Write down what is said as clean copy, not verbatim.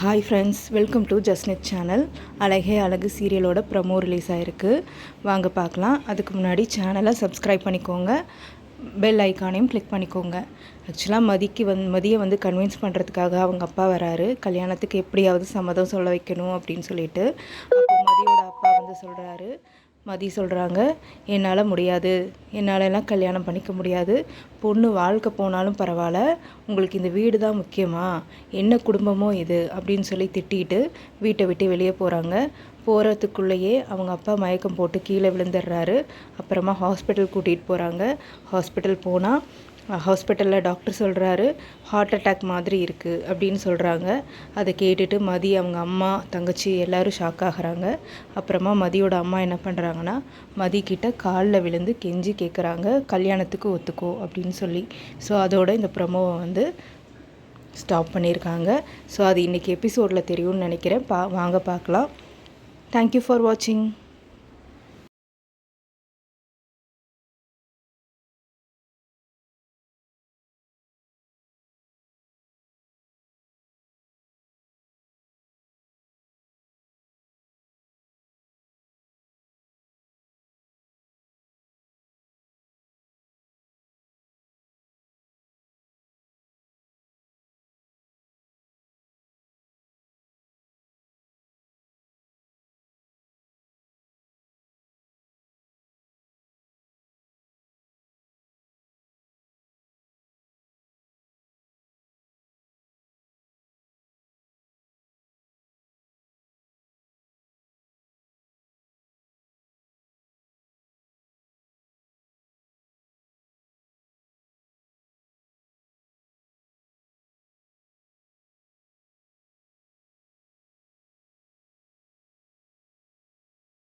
Hi friends, welcome to Jasnet channel. அழகே அழகு சீரியலோட promo release ஆகிருக்கு. வாங்க பார்க்கலாம். அதுக்கு முன்னாடி சேனலை சப்ஸ்கிரைப் பண்ணிக்கோங்க, பெல் ஐக்கானையும் கிளிக் பண்ணிக்கோங்க. ஆக்சுவலாக மதியை வந்து கன்வின்ஸ் பண்ணுறதுக்காக அவங்க அப்பா வராரு. கல்யாணத்துக்கு எப்படியாவது சம்மதம் சொல்ல வைக்கணும் அப்படின்னு சொல்லிட்டு. அப்போ மதியோட அப்பா வந்து சொல்கிறாரு, மதி சொல்கிறாங்க, என்னால் முடியாது, என்னாலலாம் கல்யாணம் பண்ணிக்க முடியாது, பொண்ணு வாழ்க்கை போனாலும் பரவாயில்ல, உங்களுக்கு இந்த வீடு தான் முக்கியமா, என்ன குடும்பமோ இது அப்படின்னு சொல்லி திட்டிட்டு வீட்டை விட்டு வெளியே போகிறாங்க. போகிறதுக்குள்ளேயே அவங்க அப்பா மயக்கம் போட்டு கீழே விழுந்துடுறாரு. அப்புறமா ஹாஸ்பிட்டல் கூட்டிகிட்டு போகிறாங்க. ஹாஸ்பிட்டல் போனால் ஹாஸ்பிட்டலில் டாக்டர் சொல்கிறாரு, ஹார்ட் அட்டாக் மாதிரி இருக்குது அப்படின்னு சொல்கிறாங்க. அதை கேட்டுட்டு மதி, அவங்க அம்மா, தங்கச்சி எல்லோரும் ஷாக் ஆகிறாங்க. அப்புறமா மதியோட அம்மா என்ன பண்ணுறாங்கன்னா, மதி கிட்ட காலில் விழுந்து கெஞ்சி கேட்குறாங்க, கல்யாணத்துக்கு ஒத்துக்கோ அப்படின்னு சொல்லி. ஸோ அதோட இந்த ப்ரமோவை வந்து ஸ்டாப் பண்ணியிருக்காங்க. ஸோ அது இன்றைக்கி எபிசோடில் தெரியும்னு நினைக்கிறேன். வாங்க பார்க்கலாம். தேங்க்யூ ஃபார் வாட்சிங்.